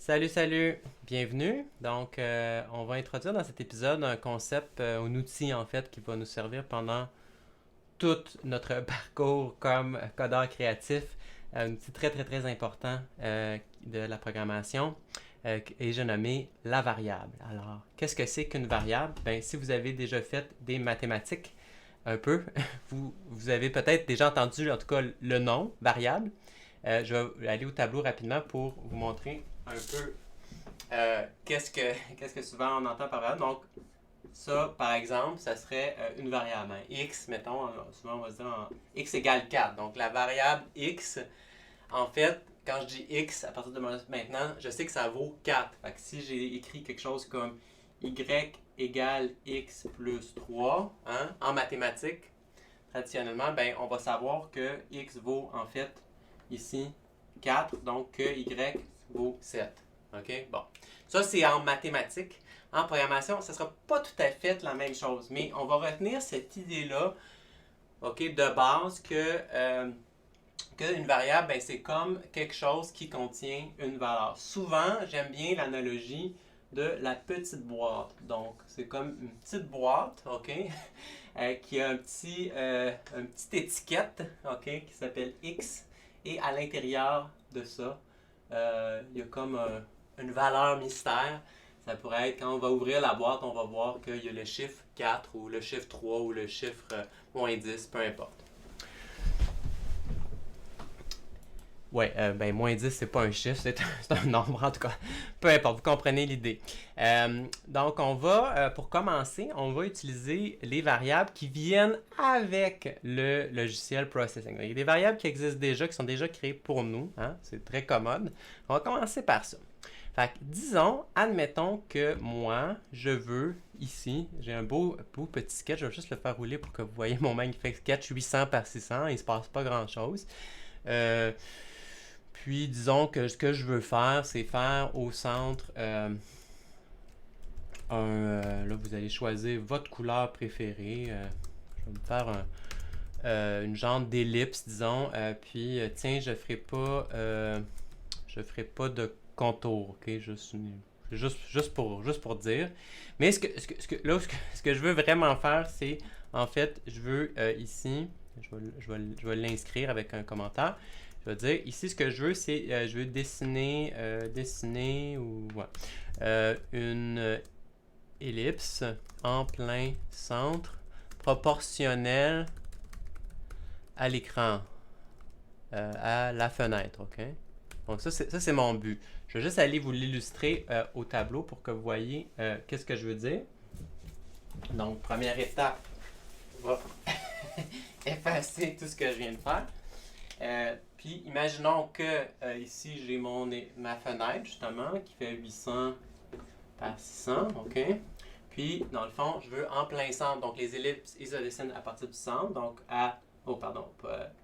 Salut, salut! Bienvenue. Donc, on va introduire dans cet épisode un concept, un outil en fait, qui va nous servir pendant tout notre parcours comme codeur créatif. Un outil très, très, très important de la programmation et j'ai nommé la variable. Alors, qu'est-ce que c'est qu'une variable? Ben, si vous avez déjà fait des mathématiques un peu, vous avez peut-être déjà entendu en tout cas le nom, variable. Je vais aller au tableau rapidement pour vous montrer un peu qu'est-ce que souvent on entend par variable. Donc, ça, par exemple, ça serait une variable. Hein. X, mettons, souvent on va se dire x égale 4. Donc, la variable x, en fait, quand je dis x, à partir de maintenant, je sais que ça vaut 4. Fait que si j'ai écrit quelque chose comme y égale x plus 3, hein, en mathématiques, traditionnellement, ben, on va savoir que x vaut, en fait, ici, 4, donc que y vaut 7. OK? Bon. Ça, c'est en mathématiques. En programmation, ça ne sera pas tout à fait la même chose, mais on va retenir cette idée-là, OK, de base qu'une variable, ben, c'est comme quelque chose qui contient une valeur. Souvent, j'aime bien l'analogie de la petite boîte. Donc, c'est comme une petite boîte, OK, qui a une petite étiquette, OK, qui s'appelle X. Et à l'intérieur de ça, il y a comme une valeur mystère. Ça pourrait être, quand on va ouvrir la boîte, on va voir qu'il y a le chiffre 4 ou le chiffre 3 ou le chiffre moins 10, peu importe. Ouais, ben moins 10, c'est pas un chiffre, c'est un nombre en tout cas. Peu importe, vous comprenez l'idée. Donc, on va, pour commencer, on va utiliser les variables qui viennent avec le logiciel Processing. Il y a des variables qui existent déjà, qui sont déjà créées pour nous. Hein? C'est très commode. On va commencer par ça. Fait que, disons, admettons que moi, je veux, ici, j'ai un beau petit sketch, je vais juste le faire rouler pour que vous voyez mon magnifique sketch 800 par 600, il ne se passe pas grand-chose. Puis, disons que ce que je veux faire, c'est faire au centre là, vous allez choisir votre couleur préférée. Je vais me faire une genre d'ellipse, disons. Puis, tiens, je ferai pas de contour, ok? Juste pour dire. Mais ce que je veux vraiment faire, c'est, en fait, je veux ici, je vais l'inscrire avec un commentaire. Je vais dire, ici, ce que je veux, c'est, je veux dessiner une ellipse en plein centre, proportionnelle à l'écran, à la fenêtre, ok? Donc ça, c'est mon but. Je vais juste aller vous l'illustrer au tableau pour que vous voyez qu'est-ce que je veux dire. Donc, première étape, on va effacer tout ce que je viens de faire. Puis, imaginons que ici, j'ai ma fenêtre, justement, qui fait 800 par 600, OK? Puis, dans le fond, je veux en plein centre. Donc, les ellipses, ils se dessinent à partir du centre. Donc,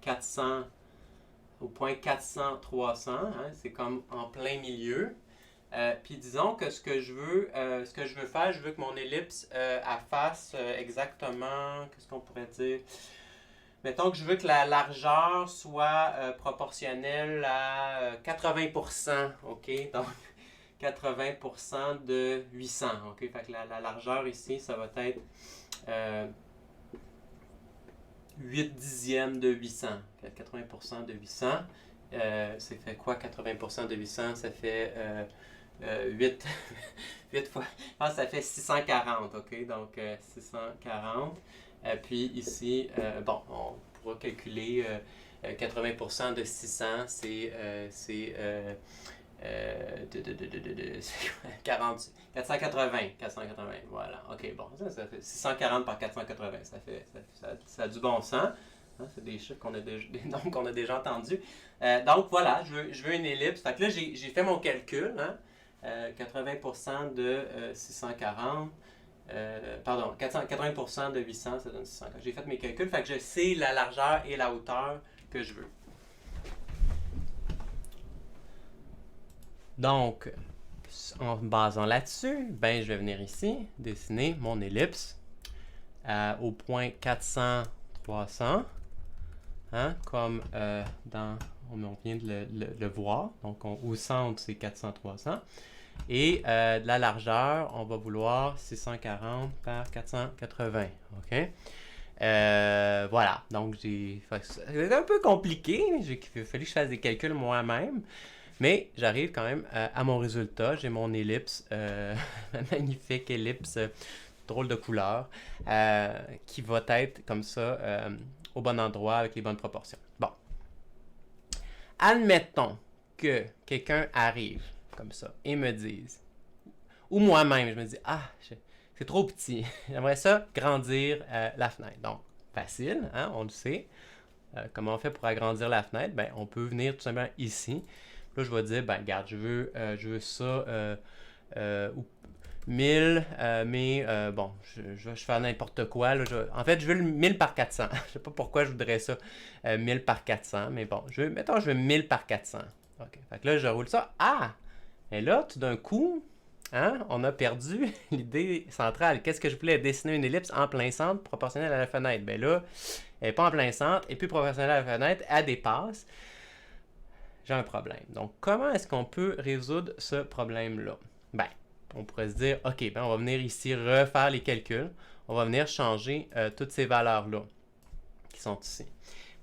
400, au point 400, 300, hein, c'est comme en plein milieu. Puis disons que ce que je veux faire, je veux que mon ellipse elle fasse exactement, qu'est-ce qu'on pourrait dire? Mettons que je veux que la largeur soit proportionnelle à 80%, OK? Donc 80% de 800, OK? Fait que la largeur ici, ça va être 8 dixièmes de 800. 80% de 800, ça fait quoi 80% de 800? Ça fait 8, 8 fois, je pense que ça fait 640, ok? Donc 640. Puis ici, bon, on pourra calculer 80% de 600, c'est 40, 480, voilà. Ok, bon, ça fait 640 par 480, ça a du bon sens. Hein, c'est des chiffres qu'on a déjà entendus. Donc voilà, je veux une ellipse. Fait que là, j'ai fait mon calcul. Hein, 80% de 640. Pardon, 80% de 800, ça donne 640. J'ai fait mes calculs. Fait que je sais la largeur et la hauteur que je veux. Donc, en me basant là-dessus, ben, je vais venir ici, dessiner mon ellipse au point 400, 300, hein, comme dans on vient de le voir. Donc, au centre, c'est 400, 300. Et de la largeur, on va vouloir 640 par 480. OK? Voilà. Donc, c'est un peu compliqué. Il a fallu que je fasse des calculs moi-même. Mais j'arrive quand même à mon résultat. J'ai mon ellipse, ma magnifique ellipse, drôle de couleur, qui va être comme ça au bon endroit avec les bonnes proportions. Bon. Admettons que quelqu'un arrive comme ça et me dise, ou moi-même, je me dis, c'est trop petit. J'aimerais ça grandir la fenêtre. Donc, facile, hein, on le sait. Comment on fait pour agrandir la fenêtre? Ben, on peut venir tout simplement ici. Là, je vais dire, ben, regarde, je veux ça 1000, mais bon, je fais n'importe quoi. Là, en fait, je veux le 1000 par 400. Je sais pas pourquoi je voudrais ça 1000 par 400, mais bon, mettons, je veux 1000 par 400. OK. Fait que là, je roule ça. Et là, tout d'un coup, hein, on a perdu l'idée centrale. Qu'est-ce que je voulais? Dessiner une ellipse en plein centre proportionnelle à la fenêtre. Ben là, elle n'est pas en plein centre, et puis proportionnelle à la fenêtre, elle dépasse. J'ai un problème. Donc, comment est-ce qu'on peut résoudre ce problème-là? Ben, on pourrait se dire, OK, ben on va venir ici refaire les calculs. On va venir changer toutes ces valeurs-là qui sont ici.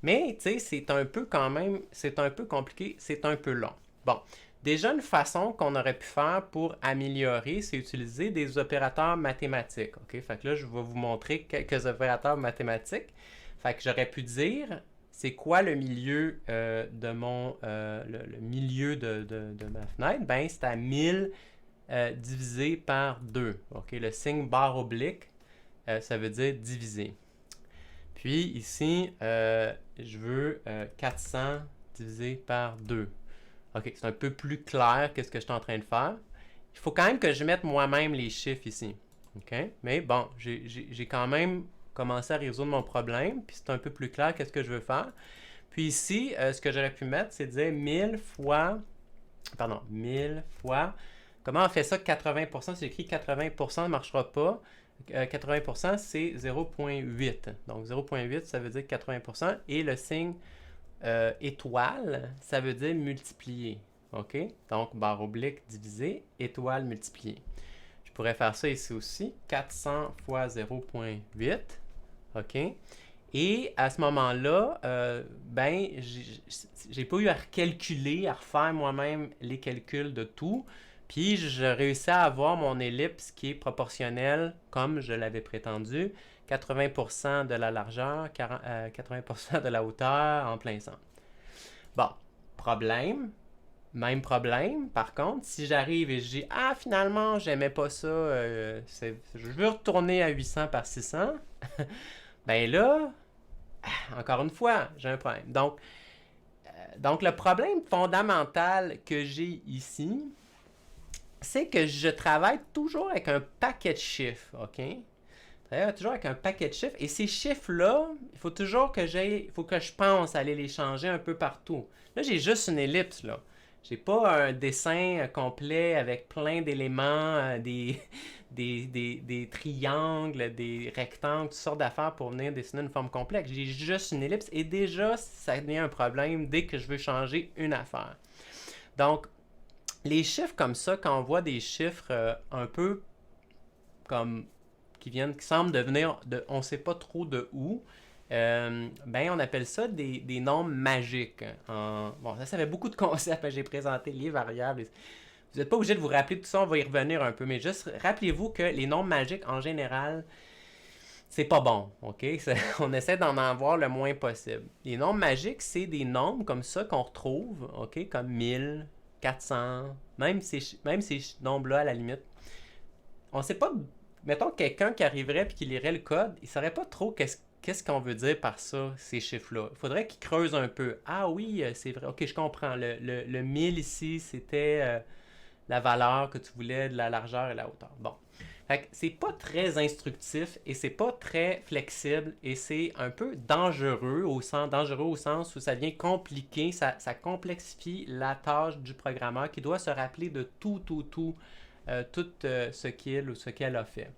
Mais, tu sais, c'est un peu quand même, c'est un peu compliqué, c'est un peu long. Bon, déjà une façon qu'on aurait pu faire pour améliorer, c'est utiliser des opérateurs mathématiques. OK? Fait que là, je vais vous montrer quelques opérateurs mathématiques. Fait que j'aurais pu dire, c'est quoi le milieu de mon le milieu de ma fenêtre? Ben, c'est à 1000 divisé par 2. Okay? Le signe barre oblique, ça veut dire diviser. Puis ici, je veux 400 divisé par 2. OK, c'est un peu plus clair que ce que je suis en train de faire. Il faut quand même que je mette moi-même les chiffres ici. OK? Mais bon, j'ai quand même commencé à résoudre mon problème, puis c'est un peu plus clair qu'est-ce que je veux faire. Puis ici, ce que j'aurais pu mettre, c'est de dire 1000 fois... Pardon, 1000 fois... Comment on fait ça? 80%, c'est écrit 80% ne marchera pas. 80%, c'est 0,8. Donc 0,8, ça veut dire 80%. Et le signe étoile, ça veut dire multiplier. OK? Donc, barre oblique divisé, étoile multiplié. Je pourrais faire ça ici aussi. 400 fois 0,8. OK? Et à ce moment-là, ben, j'ai pas eu à recalculer, à refaire moi-même les calculs de tout. Puis, je réussis à avoir mon ellipse qui est proportionnelle, comme je l'avais prétendu, 80% de la largeur, 80% de la hauteur en plein centre. Bon, problème. Même problème, par contre, si j'arrive et je dis « Ah, finalement, j'aimais pas ça, je veux retourner à 800 par 600 », ben là, encore une fois, j'ai un problème. Donc, le problème fondamental que j'ai ici, c'est que je travaille toujours avec un paquet de chiffres, OK? Je travaille toujours avec un paquet de chiffres, et ces chiffres-là, il faut toujours que il faut que je pense à aller les changer un peu partout. Là, j'ai juste une ellipse, là. J'ai pas un dessin complet avec plein d'éléments, des triangles, des rectangles, toutes sortes d'affaires pour venir dessiner une forme complexe. J'ai juste une ellipse et déjà, ça devient un problème dès que je veux changer une affaire. Donc, les chiffres comme ça, quand on voit des chiffres un peu comme qui semblent devenir on ne sait pas trop de où, ben on appelle ça des nombres magiques. Bon, ça fait beaucoup de concepts. J'ai présenté les variables. Vous n'êtes pas obligé de vous rappeler tout ça, on va y revenir un peu. Mais juste rappelez-vous que les nombres magiques, en général, c'est pas bon. OK? On essaie d'en avoir le moins possible. Les nombres magiques, c'est des nombres comme ça qu'on retrouve, OK? Comme 1000, 400, même ces nombres-là, à la limite. On ne sait pas. Mettons quelqu'un qui arriverait et qui lirait le code, il ne saurait pas trop qu'est-ce qu'on veut dire par ça, ces chiffres-là. Il faudrait qu'il creuse un peu. Ah oui, c'est vrai. OK, je comprends. Le 1000 ici, c'était la valeur que tu voulais de la largeur et la hauteur. Bon. Fait que c'est pas très instructif et c'est pas très flexible et c'est un peu dangereux au sens où ça devient compliqué, ça complexifie la tâche du programmeur qui doit se rappeler de tout ce qu'il ou ce qu'elle a fait.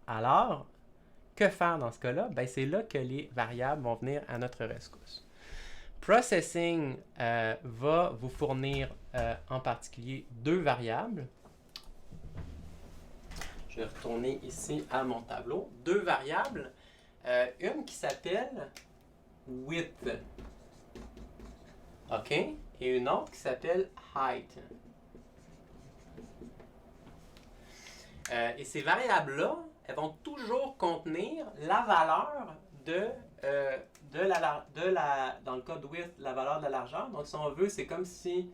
Alors, que faire dans ce cas-là? Ben, c'est là que les variables vont venir à notre rescousse. Processing va vous fournir en particulier 2 variables. Je vais retourner ici à mon tableau. 2 variables. Une qui s'appelle width. OK? Et une autre qui s'appelle height. Et ces variables-là, elles vont toujours contenir la valeur dans le cas de width, la valeur de la largeur. Donc, si on veut, c'est comme si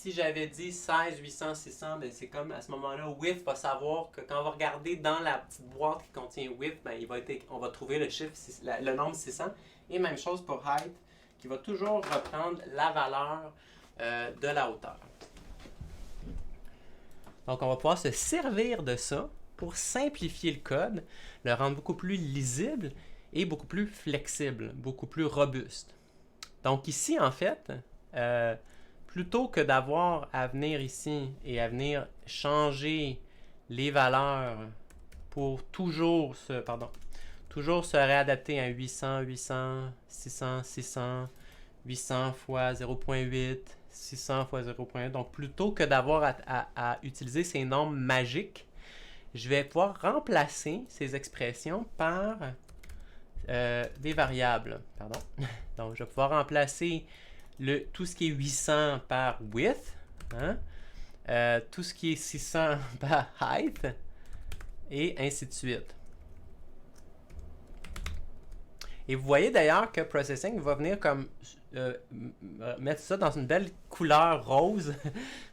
j'avais dit 16, 800, 600, ben c'est comme à ce moment-là, width va savoir que quand on va regarder dans la petite boîte qui contient width, ben on va trouver le chiffre, le nombre 600. Et même chose pour height, qui va toujours reprendre la valeur de la hauteur. Donc, on va pouvoir se servir de ça pour simplifier le code, le rendre beaucoup plus lisible et beaucoup plus flexible, beaucoup plus robuste. Donc ici, en fait, plutôt que d'avoir à venir ici et à venir changer les valeurs pour toujours se réadapter à 800, 800, 600, 600, 800 fois 0.8, 600 fois 0.1. Donc, plutôt que d'avoir à utiliser ces nombres magiques, je vais pouvoir remplacer ces expressions par des variables. Pardon. Donc, je vais pouvoir remplacer tout ce qui est 800 par width, hein? Tout ce qui est 600 par height, et ainsi de suite. Et vous voyez d'ailleurs que Processing va venir comme mettre ça dans une belle couleur rose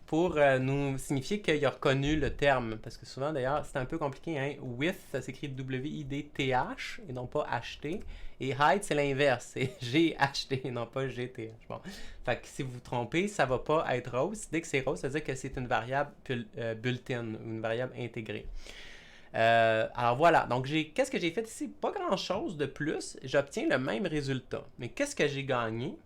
pour nous signifier qu'il a reconnu le terme. Parce que souvent d'ailleurs, c'est un peu compliqué. Hein? Width, ça s'écrit W-I-D-T-H et non pas H-T. Et height, c'est l'inverse. C'est G-H-T et non pas G-T-H. Bon. Fait que si vous vous trompez, ça ne va pas être rose. Dès que c'est rose, ça veut dire que c'est une variable built-in, une variable intégrée. Alors voilà, donc qu'est-ce que j'ai fait ici? Pas grand chose de plus, j'obtiens le même résultat. Mais qu'est-ce que j'ai gagné?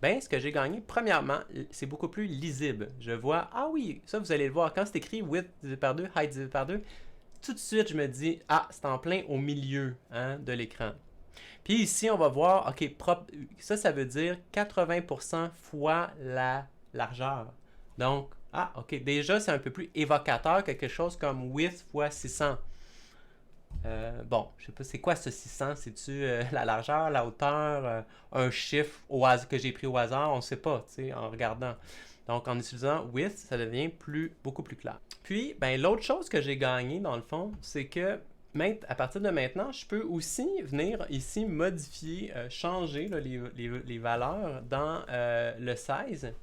Ben, ce que j'ai gagné, premièrement, c'est beaucoup plus lisible. Je vois, ah oui, ça vous allez le voir, quand c'est écrit width divisé par 2, height divisé par 2, tout de suite je me dis, ah, c'est en plein au milieu de l'écran. Puis ici, on va voir, ok, ça veut dire 80% fois la largeur. Donc, ah, ok, déjà c'est un peu plus évocateur, quelque chose comme width fois 600. Bon, je sais pas, c'est quoi ce 600? C'est-tu la largeur, la hauteur, un chiffre que j'ai pris au hasard? On ne sait pas, tu sais, en regardant. Donc, en utilisant width, ça devient beaucoup plus clair. Puis, ben, l'autre chose que j'ai gagné, dans le fond, c'est que à partir de maintenant, je peux aussi venir ici modifier, changer là, les valeurs dans le 16.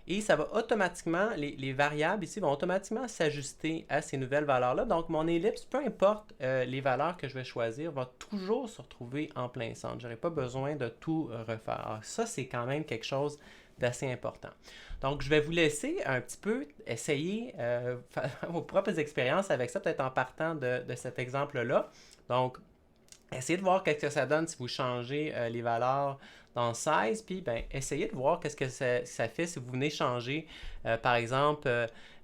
Et ça va automatiquement, les variables ici vont automatiquement s'ajuster à ces nouvelles valeurs-là. Donc, mon ellipse, peu importe les valeurs que je vais choisir, va toujours se retrouver en plein centre. Je n'aurai pas besoin de tout refaire. Alors, ça, c'est quand même quelque chose d'assez important. Donc, je vais vous laisser un petit peu essayer faire vos propres expériences avec ça, peut-être en partant de cet exemple-là. Donc, essayez de voir ce que ça donne si vous changez les valeurs dans 16, puis ben, essayez de voir qu'est-ce que ça fait si vous venez changer, par exemple,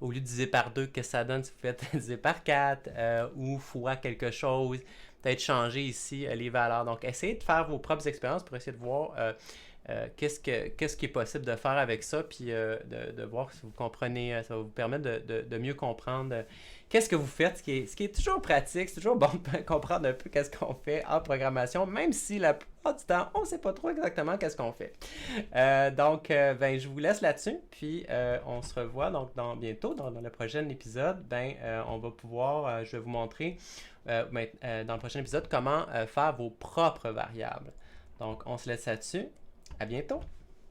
au lieu de diviser par 2, qu'est-ce que ça donne si vous faites diviser par 4 ou fois quelque chose, peut-être changer ici les valeurs. Donc, essayez de faire vos propres expériences pour essayer de voir qu'est-ce qui est possible de faire avec ça, puis de voir si vous comprenez, ça va vous permettre de mieux comprendre qu'est-ce que vous faites, ce qui est toujours pratique, c'est toujours bon de comprendre un peu qu'est-ce qu'on fait en programmation, même si la plupart du temps, on ne sait pas trop exactement qu'est-ce qu'on fait. Donc, ben, je vous laisse là-dessus, puis on se revoit donc bientôt dans le prochain épisode. Ben, on va pouvoir, je vais vous montrer dans le prochain épisode comment faire vos propres variables. Donc, on se laisse là-dessus. À bientôt!